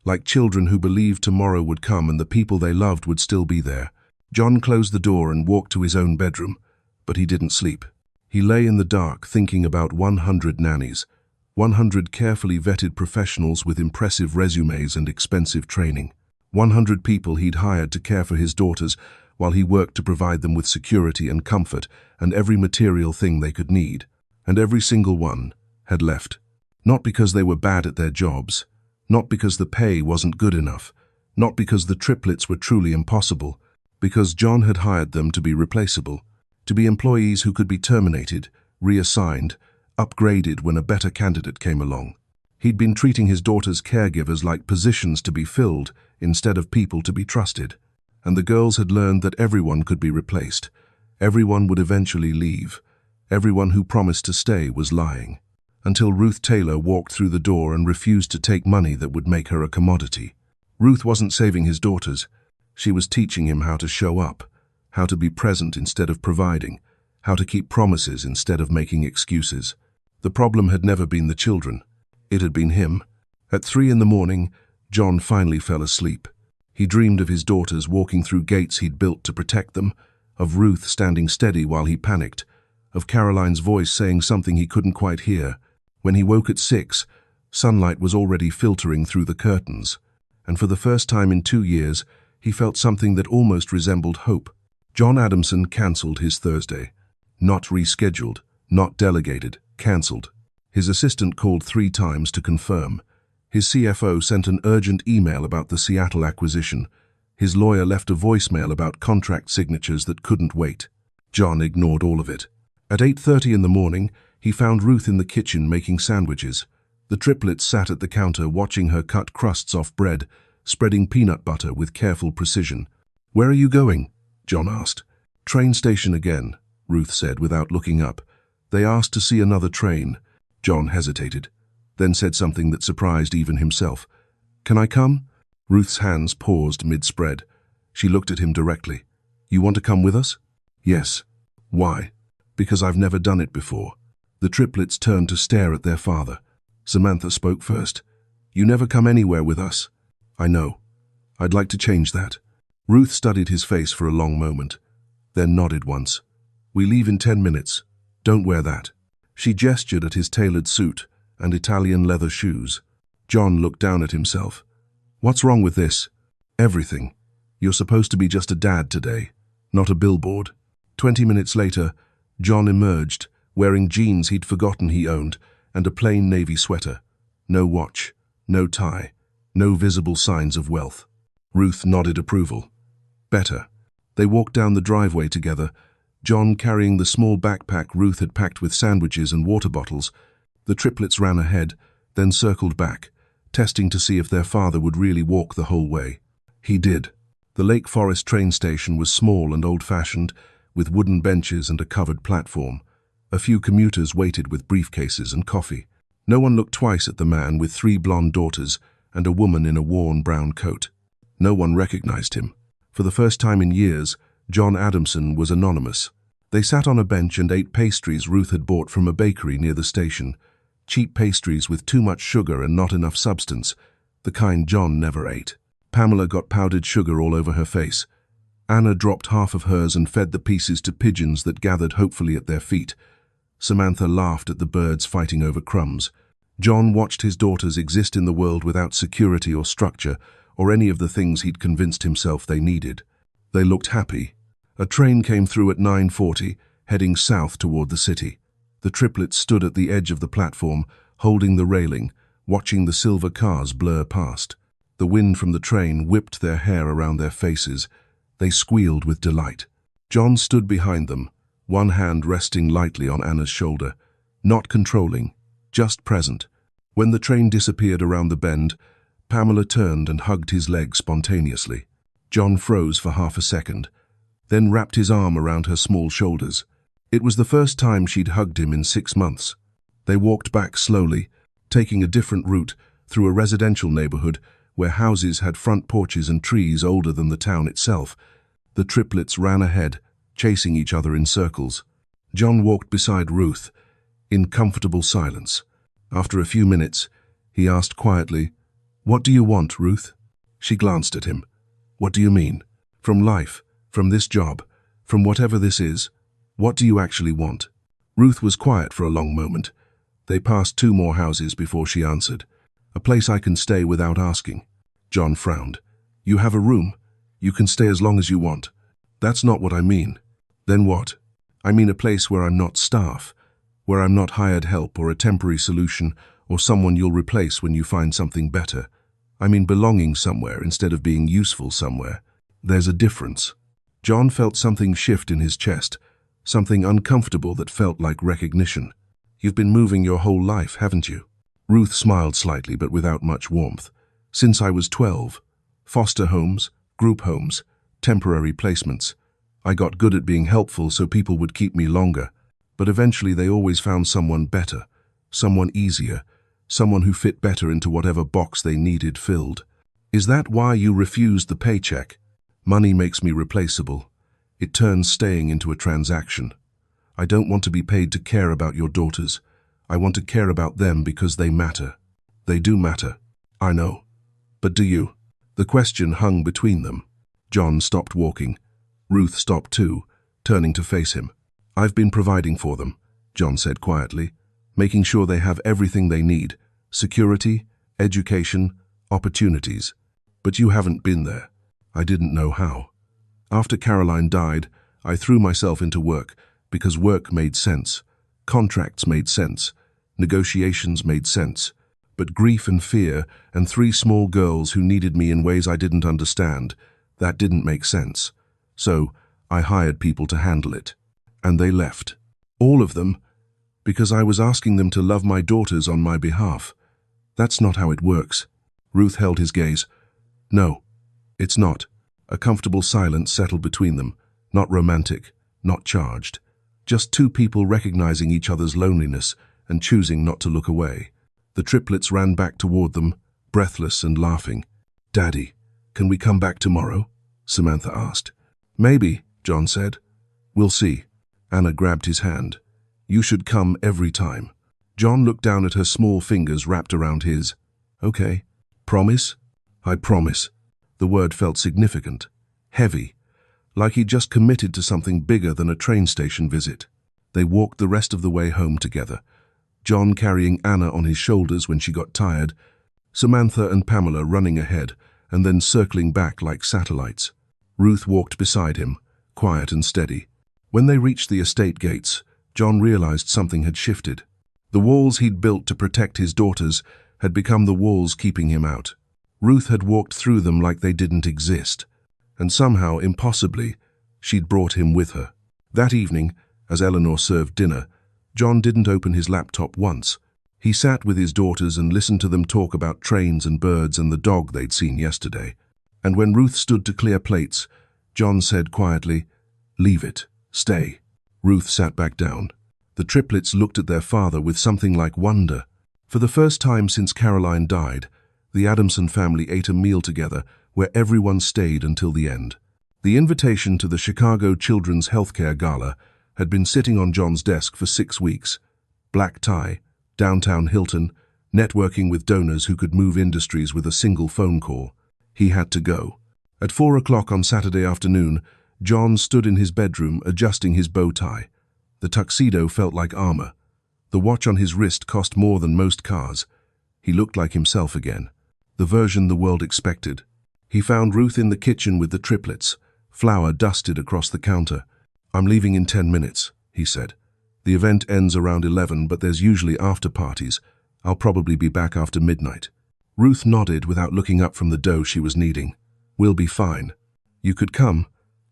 S1: Like children who believed tomorrow would come and the people they loved would still be there. John closed the door and walked to his own bedroom, but he didn't sleep. He lay in the dark thinking about 100 nannies, 100 carefully vetted professionals with impressive resumes and expensive training, 100 people he'd hired to care for his daughters while he worked to provide them with security and comfort and every material thing they could need. And every single one had left. Not because they were bad at their jobs, not because the pay wasn't good enough, not because the triplets were truly impossible, because John had hired them to be replaceable, to be employees who could be terminated, reassigned, upgraded when a better candidate came along. He'd been treating his daughter's caregivers like positions to be filled instead of people to be trusted. And the girls had learned that everyone could be replaced. Everyone would eventually leave. Everyone who promised to stay was lying. Until Ruth Taylor walked through the door and refused to take money that would make her a commodity. Ruth wasn't saving his daughters. She was teaching him how to show up, how to be present instead of providing, how to keep promises instead of making excuses. The problem had never been the children. It had been him. At 3 in the morning, John finally fell asleep. He dreamed of his daughters walking through gates he'd built to protect them, of Ruth standing steady while he panicked, of Caroline's voice saying something he couldn't quite hear. When he woke at 6, sunlight was already filtering through the curtains, and for the first time in 2 years, he felt something that almost resembled hope. John Adamson cancelled his Thursday. Not rescheduled, not delegated, cancelled. His assistant called 3 times to confirm. His CFO sent an urgent email about the Seattle acquisition. His lawyer left a voicemail about contract signatures that couldn't wait. John ignored all of it. At 8:30 in the morning, he found Ruth in the kitchen making sandwiches. The triplets sat at the counter watching her cut crusts off bread, spreading peanut butter with careful precision. "Where are you going?" John asked. "Train station again," Ruth said without looking up. "They asked to see another train." John hesitated, then said something that surprised even himself. "Can I come?" Ruth's hands paused mid-spread. She looked at him directly. "You want to come with us?" "Yes." "Why?" "Because I've never done it before." The triplets turned to stare at their father. Samantha spoke first. "You never come anywhere with us." "I know. I'd like to change that." Ruth studied his face for a long moment, then nodded once. "We leave in 10 minutes. Don't wear that." She gestured at his tailored suit and Italian leather shoes. John looked down at himself. "What's wrong with this?" "Everything. You're supposed to be just a dad today, not a billboard." 20 minutes later, John emerged, wearing jeans he'd forgotten he owned and a plain navy sweater. No watch, no tie, no visible signs of wealth. Ruth nodded approval. "Better." They walked down the driveway together, John carrying the small backpack Ruth had packed with sandwiches and water bottles. The triplets ran ahead, then circled back, testing to see if their father would really walk the whole way. He did. The Lake Forest train station was small and old-fashioned, with wooden benches and a covered platform. A few commuters waited with briefcases and coffee. No one looked twice at the man with 3 blonde daughters and a woman in a worn brown coat. No one recognized him. For the first time in years, John Adamson was anonymous. They sat on a bench and ate pastries Ruth had bought from a bakery near the station. Cheap pastries with too much sugar and not enough substance, the kind John never ate. Pamela got powdered sugar all over her face. Anna dropped half of hers and fed the pieces to pigeons that gathered hopefully at their feet. Samantha laughed at the birds fighting over crumbs. John watched his daughters exist in the world without security or structure, or any of the things he'd convinced himself they needed. They looked happy. A train came through at 9:40, heading south toward the city. The triplets stood at the edge of the platform, holding the railing, watching the silver cars blur past. The wind from the train whipped their hair around their faces. They squealed with delight. John stood behind them, one hand resting lightly on Anna's shoulder, not controlling, just present. When the train disappeared around the bend, Pamela turned and hugged his leg spontaneously. John froze for half a second. then wrapped his arm around her small shoulders. It was the first time she'd hugged him in 6 months. They walked back slowly, taking a different route through a residential neighborhood where houses had front porches and trees older than the town itself. The triplets ran ahead, chasing each other in circles. John walked beside Ruth, in comfortable silence. After a few minutes, he asked quietly, "What do you want, Ruth?" She glanced at him. "What do you mean? From life, from this job, from whatever this is, what do you actually want?" Ruth was quiet for a long moment. They passed 2 more houses before she answered, "A place I can stay without asking." John frowned. "You have a room. You can stay as long as you want." "That's not what I mean." "Then what?" "I mean a place where I'm not staff, where I'm not hired help or a temporary solution or someone you'll replace when you find something better. I mean belonging somewhere instead of being useful somewhere. There's a difference." John felt something shift in his chest, something uncomfortable that felt like recognition. "You've been moving your whole life, haven't you?" Ruth smiled slightly, but without much warmth. "Since I was 12. Foster homes, group homes, temporary placements. I got good at being helpful so people would keep me longer. But eventually they always found someone better, someone easier, someone who fit better into whatever box they needed filled." "Is that why you refused the paycheck?" "Money makes me replaceable. It turns staying into a transaction. I don't want to be paid to care about your daughters. I want to care about them because they matter." "They do matter. I know. But do you?" The question hung between them. John stopped walking. Ruth stopped too, turning to face him. "I've been providing for them," John said quietly, "making sure they have everything they need, security, education, opportunities. But you haven't been there. I didn't know how. After Caroline died, I threw myself into work because work made sense. Contracts made sense. Negotiations made sense. But grief and fear and 3 small girls who needed me in ways I didn't understand, that didn't make sense. So I hired people to handle it. And they left. All of them, because I was asking them to love my daughters on my behalf. That's not how it works." Ruth held his gaze. "No, it's not." A comfortable silence settled between them, not romantic, not charged. Just 2 people recognizing each other's loneliness and choosing not to look away. The triplets ran back toward them, breathless and laughing. "Daddy, can we come back tomorrow?" Samantha asked. "Maybe," John said. "We'll see." Anna grabbed his hand. "You should come every time." John looked down at her small fingers wrapped around his. "Okay. Promise?" "I promise." The word felt significant, heavy, like he'd just committed to something bigger than a train station visit. They walked the rest of the way home together, John carrying Anna on his shoulders when she got tired, Samantha and Pamela running ahead and then circling back like satellites. Ruth walked beside him, quiet and steady. When they reached the estate gates, John realized something had shifted. The walls he'd built to protect his daughters had become the walls keeping him out. Ruth had walked through them like they didn't exist, and somehow, impossibly, she'd brought him with her. That evening, as Eleanor served dinner, John didn't open his laptop once. He sat with his daughters and listened to them talk about trains and birds and the dog they'd seen yesterday. And when Ruth stood to clear plates, John said quietly, "Leave it. Stay." Ruth sat back down. The triplets looked at their father with something like wonder. For the first time since Caroline died, the Adamson family ate a meal together where everyone stayed until the end. The invitation to the Chicago Children's Healthcare Gala had been sitting on John's desk for 6 weeks. Black tie, downtown Hilton, networking with donors who could move industries with a single phone call. He had to go. At 4 o'clock on Saturday afternoon, John stood in his bedroom adjusting his bow tie. The tuxedo felt like armor. The watch on his wrist cost more than most cars. He looked like himself again, the version the world expected. He found Ruth in the kitchen with the triplets, flour dusted across the counter. "I'm leaving in 10 minutes, he said. "The event ends around 11, but there's usually after parties. I'll probably be back after midnight." Ruth nodded without looking up from the dough she was kneading. "We'll be fine. You could come.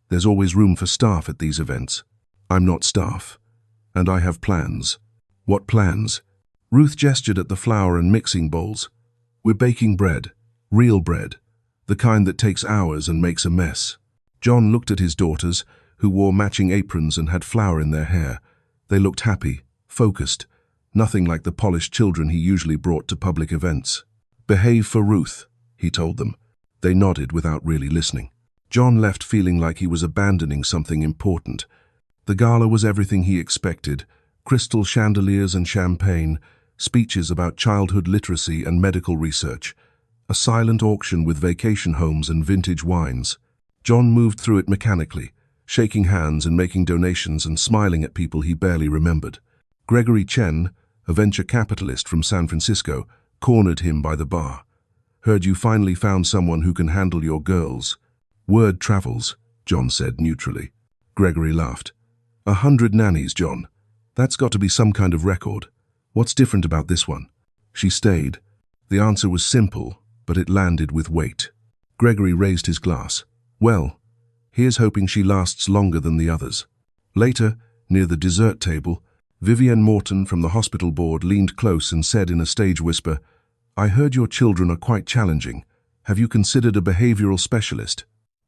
S1: There's always room for staff at these events." "I'm not staff. And I have plans." "What plans?" Ruth gestured at the flour and mixing bowls. "We're baking bread. Real bread. The kind that takes hours and makes a mess." John looked at his daughters, who wore matching aprons and had flour in their hair. They looked happy, focused, nothing like the polished children he usually brought to public events. "Behave for Ruth," he told them. They nodded without really listening. John left feeling like he was abandoning something important. The gala was everything he expected: crystal chandeliers and champagne, speeches about childhood literacy and medical research, a silent auction with vacation homes and vintage wines. John moved through it mechanically, shaking hands and making donations and smiling at people he barely remembered. Gregory Chen, a venture capitalist from San Francisco, cornered him by the bar. "Heard you finally found someone who can handle your girls." "Word travels," John said neutrally. Gregory laughed. 100 nannies, John. That's got to be some kind of record. What's different about this one?" She stayed. The answer was simple, but it landed with weight. Gregory raised his glass. "Well, here's hoping she lasts longer than the others." Later, near the dessert table, Vivienne Morton from the hospital board leaned close and said in a stage whisper, "I heard your children are quite challenging. Have you considered a behavioral specialist?"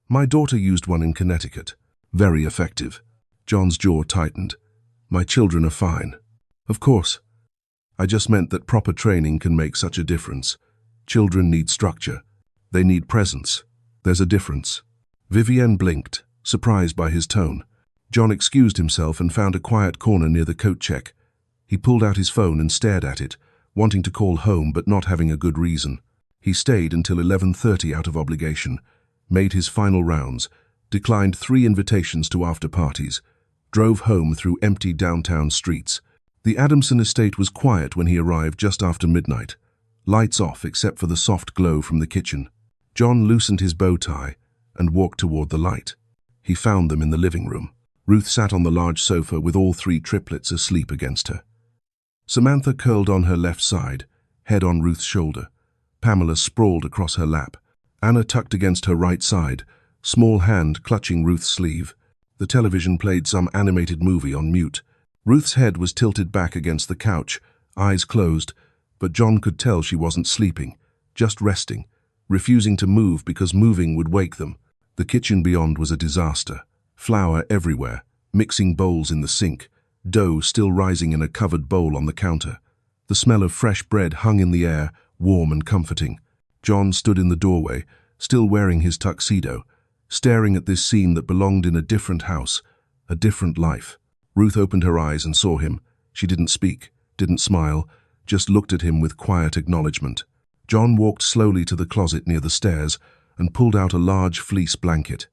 S1: "My daughter used one in Connecticut. Very effective." John's jaw tightened. "My children are fine." "Of course. I just meant that proper training can make such a difference. Children need structure. They need presence. There's a difference." Vivienne blinked, surprised by his tone. John excused himself and found a quiet corner near the coat check. He pulled out his phone and stared at it, wanting to call home but not having a good reason. He stayed until 11:30 out of obligation, made his final rounds, declined 3 invitations to after-parties, drove home through empty downtown streets. The Adamson estate was quiet when he arrived just after midnight. Lights off except for the soft glow from the kitchen. John loosened his bow tie and walked toward the light. He found them in the living room. Ruth sat on the large sofa with all 3 triplets asleep against her. Samantha curled on her left side, head on Ruth's shoulder. Pamela sprawled across her lap. Anna tucked against her right side, small hand clutching Ruth's sleeve. The television played some animated movie on mute. Ruth's head was tilted back against the couch, eyes closed, but John could tell she wasn't sleeping, just resting, refusing to move because moving would wake them. The kitchen beyond was a disaster. Flour everywhere, mixing bowls in the sink, dough still rising in a covered bowl on the counter. The smell of fresh bread hung in the air, warm and comforting. John stood in the doorway, still wearing his tuxedo, staring at this scene that belonged in a different house, a different life. Ruth opened her eyes and saw him. She didn't speak, didn't smile, just looked at him with quiet acknowledgement. John walked slowly to the closet near the stairs and pulled out a large fleece blanket.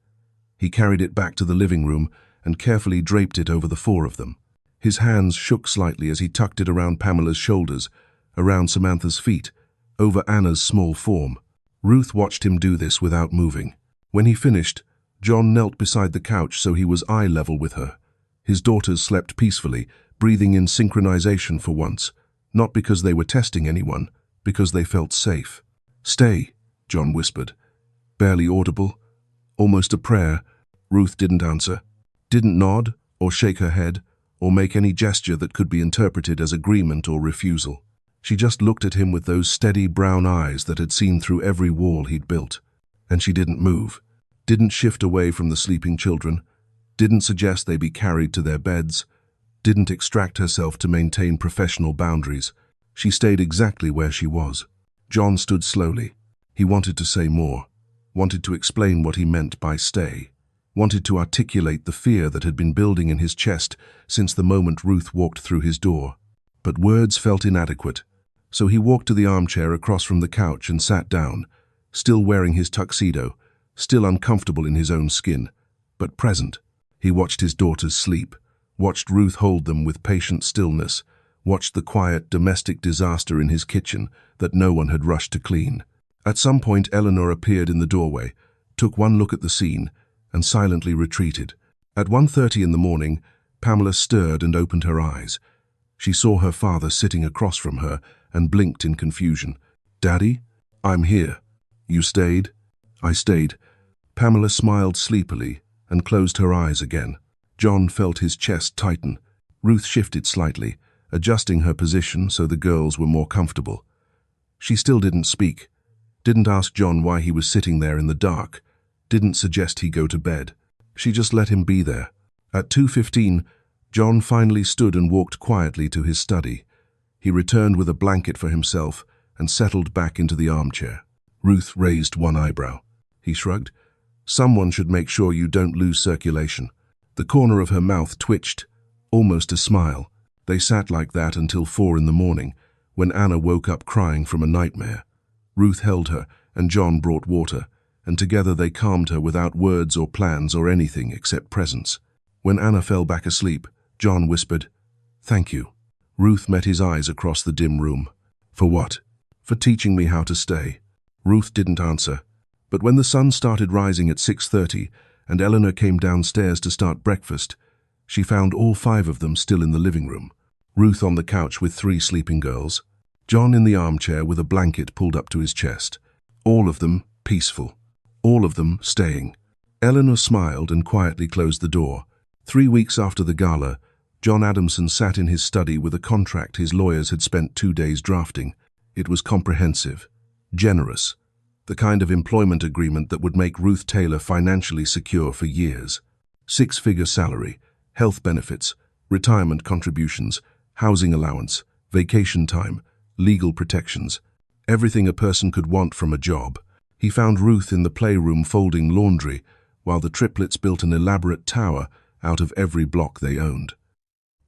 S1: He carried it back to the living room and carefully draped it over the 4 of them. His hands shook slightly as he tucked it around Pamela's shoulders, around Samantha's feet, over Anna's small form. Ruth watched him do this without moving. When he finished, John knelt beside the couch so he was eye level with her. His daughters slept peacefully, breathing in synchronization for once, not because they were testing anyone, because they felt safe. "Stay," John whispered. Barely audible, almost a prayer. Ruth didn't answer, didn't nod or shake her head or make any gesture that could be interpreted as agreement or refusal. She just looked at him with those steady brown eyes that had seen through every wall he'd built. And she didn't move, didn't shift away from the sleeping children, didn't suggest they be carried to their beds, didn't extract herself to maintain professional boundaries. She stayed exactly where she was. John stood slowly. He wanted to say more, wanted to explain what he meant by stay, wanted to articulate the fear that had been building in his chest since the moment Ruth walked through his door. But words felt inadequate, so he walked to the armchair across from the couch and sat down, still wearing his tuxedo, still uncomfortable in his own skin, but present. He watched his daughters sleep, watched Ruth hold them with patient stillness, watched the quiet domestic disaster in his kitchen that no one had rushed to clean. At some point, Eleanor appeared in the doorway, took one look at the scene, and silently retreated. At 1:30 in the morning, Pamela stirred and opened her eyes. She saw her father sitting across from her and blinked in confusion. "Daddy? I'm here. You stayed?" "I stayed." Pamela smiled sleepily and closed her eyes again. John felt his chest tighten. Ruth shifted slightly, adjusting her position so the girls were more comfortable. She still didn't speak, didn't ask John why he was sitting there in the dark, didn't suggest he go to bed. She just let him be there. At 2:15, John finally stood and walked quietly to his study. He returned with a blanket for himself and settled back into the armchair. Ruth raised one eyebrow. He shrugged. Someone should make sure you don't lose circulation. The corner of her mouth twitched, almost a smile. They sat like that until 4 in the morning, when Anna woke up crying from a nightmare. Ruth held her, and John brought water, and together they calmed her without words or plans or anything except presence. When Anna fell back asleep, John whispered, "Thank you." Ruth met his eyes across the dim room. "For what?" "For teaching me how to stay." Ruth didn't answer, but when the sun started rising at 6:30 and Eleanor came downstairs to start breakfast, she found all 5 of them still in the living room. Ruth on the couch with 3 sleeping girls, John in the armchair with a blanket pulled up to his chest. All of them peaceful. All of them staying. Eleanor smiled and quietly closed the door. 3 weeks after the gala, John Adamson sat in his study with a contract his lawyers had spent 2 days drafting. It was comprehensive, generous, the kind of employment agreement that would make Ruth Taylor financially secure for years. 6-figure salary, health benefits, retirement contributions, housing allowance, vacation time, legal protections, everything a person could want from a job. He found Ruth in the playroom folding laundry, while the triplets built an elaborate tower out of every block they owned.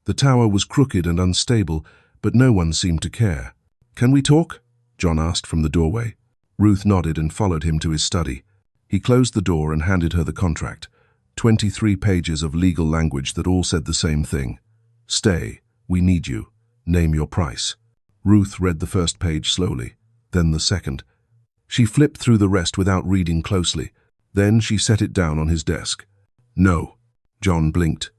S1: The tower was crooked and unstable, but no one seemed to care. "Can we talk?" John asked from the doorway. Ruth nodded and followed him to his study. He closed the door and handed her the contract, 23 pages of legal language that all said the same thing. "Stay, we need you. Name your price." Ruth read the first page slowly, then the second. She flipped through the rest without reading closely. Then she set it down on his desk. "No." John blinked.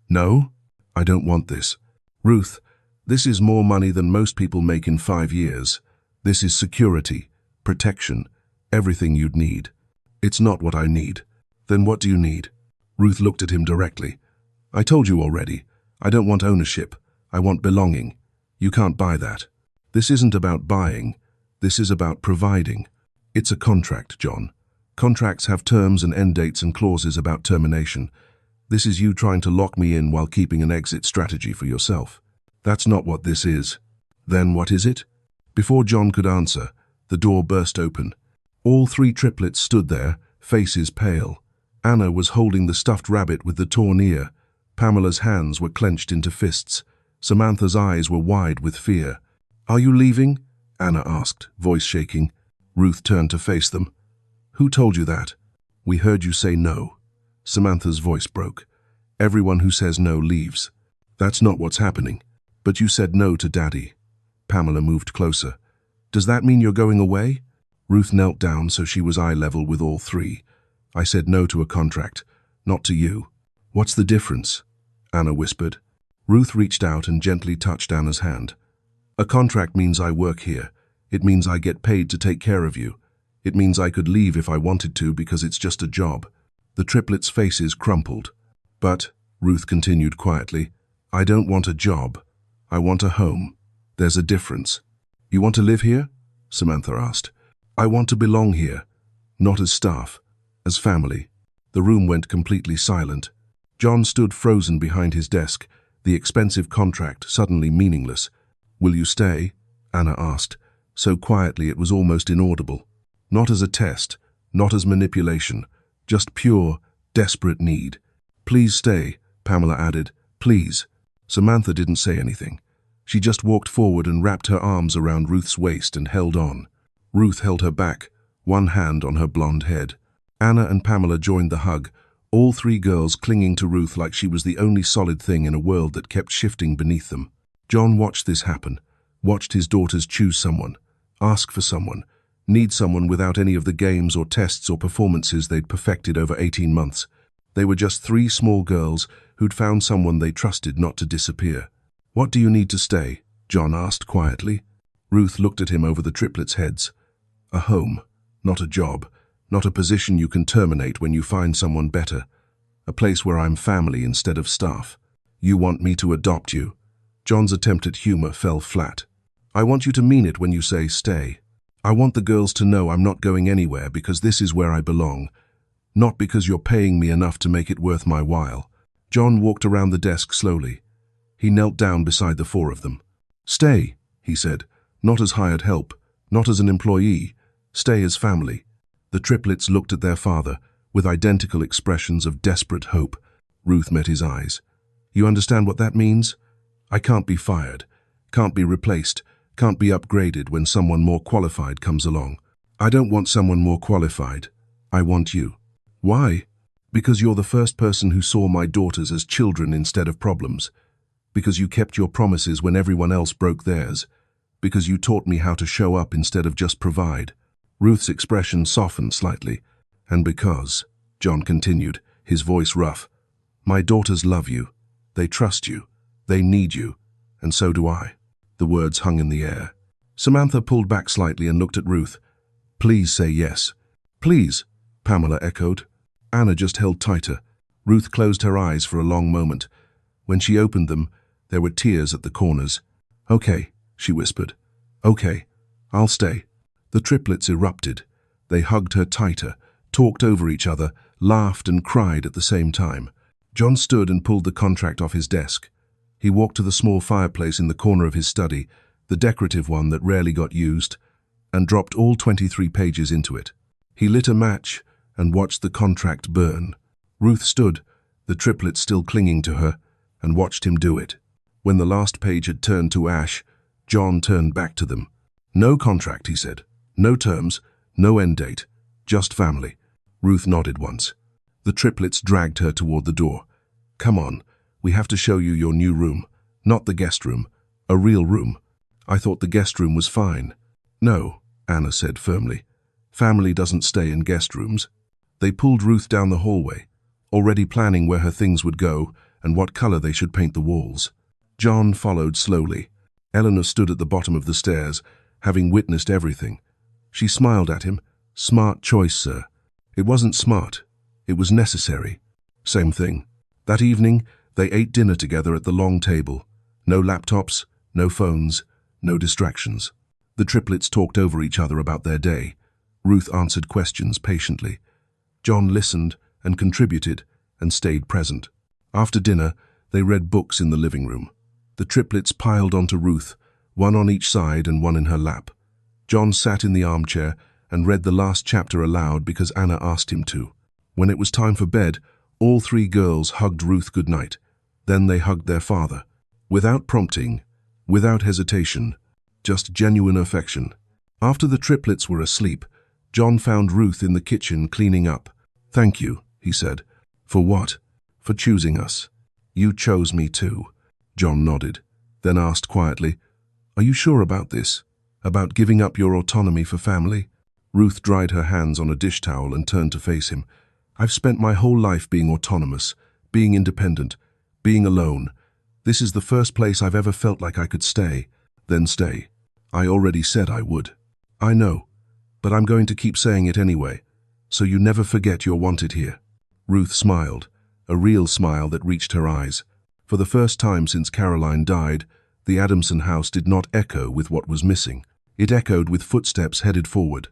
S1: "No? I don't want this. Ruth, this is more money than most people make in 5 years. This is security, protection, everything you'd need." "It's not what I need." "Then what do you need?" Ruth looked at him directly. "I told you already. I don't want ownership. I want belonging. You can't buy that. This isn't about buying. This is about providing. It's a contract, John. Contracts have terms and end dates and clauses about termination. This is you trying to lock me in while keeping an exit strategy for yourself. That's not what this is." "Then what is it?" Before John could answer, the door burst open. All 3 triplets stood there, faces pale. Anna was holding the stuffed rabbit with the torn ear. Pamela's hands were clenched into fists. Samantha's eyes were wide with fear. "Are you leaving?" Anna asked, voice shaking. Ruth turned to face them. "Who told you that?" "We heard you say no." Samantha's voice broke. "Everyone who says no leaves." "That's not what's happening." "But you said no to Daddy." Pamela moved closer. "Does that mean you're going away?" Ruth knelt down so she was eye level with all 3. "I said no to a contract, not to you." "What's the difference?" Anna whispered. Ruth reached out and gently touched Anna's hand. "A contract means I work here. It means I get paid to take care of you. It means I could leave if I wanted to because it's just a job." The triplets' faces crumpled. "But," Ruth continued quietly, "I don't want a job. I want a home. There's a difference." "You want to live here?" Samantha asked. "I want to belong here. Not as staff, as family." The room went completely silent. John stood frozen behind his desk, the expensive contract suddenly meaningless. "Will you stay?" Anna asked, so quietly it was almost inaudible. Not as a test, not as manipulation, just pure, desperate need. "Please stay," Pamela added. "Please." Samantha didn't say anything. She just walked forward and wrapped her arms around Ruth's waist and held on. Ruth held her back, one hand on her blonde head. Anna and Pamela joined the hug, all 3 girls clinging to Ruth like she was the only solid thing in a world that kept shifting beneath them. John watched this happen, watched his daughters choose someone, ask for someone, need someone without any of the games or tests or performances they'd perfected over 18 months. They were just 3 small girls who'd found someone they trusted not to disappear. "What do you need to stay?" John asked quietly. Ruth looked at him over the triplets' heads. "A home, not a job, not a position you can terminate when you find someone better. A place where I'm family instead of staff. You want me to adopt you." John's attempt at humor fell flat. "I want you to mean it when you say stay. I want the girls to know I'm not going anywhere because this is where I belong. Not because you're paying me enough to make it worth my while. John walked around the desk slowly. He knelt down beside the four of them. Stay, he said, not as hired help, not as an employee. Stay as family. The triplets looked at their father with identical expressions of desperate hope. Ruth met his eyes. You understand what that means? I can't be fired, can't be replaced, can't be upgraded when someone more qualified comes along. I don't want someone more qualified. I want you. Why? Because you're the first person who saw my daughters as children instead of problems. Because you kept your promises when everyone else broke theirs. Because you taught me how to show up instead of just provide. Ruth's expression softened slightly. And because, John continued, his voice rough, my daughters love you. They trust you. They need you. And so do I. The words hung in the air. Samantha pulled back slightly and looked at Ruth. Please say yes. Please, Pamela echoed. Anna just held tighter. Ruth closed her eyes for a long moment. When she opened them, there were tears at the corners. Okay, she whispered. Okay, I'll stay. The triplets erupted. They hugged her tighter, talked over each other, laughed and cried at the same time. John stood and pulled the contract off his desk. He walked to the small fireplace in the corner of his study, the decorative one that rarely got used, and dropped all 23 pages into it. He lit a match and watched the contract burn. Ruth stood, the triplets still clinging to her, and watched him do it. When the last page had turned to ash, John turned back to them. No contract, he said. No terms, no end date, just family. Ruth nodded once. The triplets dragged her toward the door. Come on, we have to show you your new room. Not the guest room, a real room. I thought the guest room was fine. No, Anna said firmly. Family doesn't stay in guest rooms. They pulled Ruth down the hallway, already planning where her things would go and what color they should paint the walls. John followed slowly. Eleanor stood at the bottom of the stairs, having witnessed everything. She smiled at him. Smart choice, sir. It wasn't smart. It was necessary. Same thing. That evening, they ate dinner together at the long table. No laptops, no phones, no distractions. The triplets talked over each other about their day. Ruth answered questions patiently. John listened and contributed and stayed present. After dinner, they read books in the living room. The triplets piled onto Ruth, one on each side and one in her lap. John sat in the armchair and read the last chapter aloud because Anna asked him to. When it was time for bed, all three girls hugged Ruth goodnight. Then they hugged their father. Without prompting, without hesitation, just genuine affection. After the triplets were asleep, John found Ruth in the kitchen cleaning up. Thank you, he said. For what? For choosing us. You chose me too. John nodded, then asked quietly, Are you sure about this? About giving up your autonomy for family? Ruth dried her hands on a dish towel and turned to face him. I've spent my whole life being autonomous, being independent, being alone. This is the first place I've ever felt like I could stay, then stay. I already said I would. I know, but I'm going to keep saying it anyway, so you never forget you're wanted here. Ruth smiled, a real smile that reached her eyes. For the first time since Caroline died, the Adamson house did not echo with what was missing. It echoed with footsteps headed forward.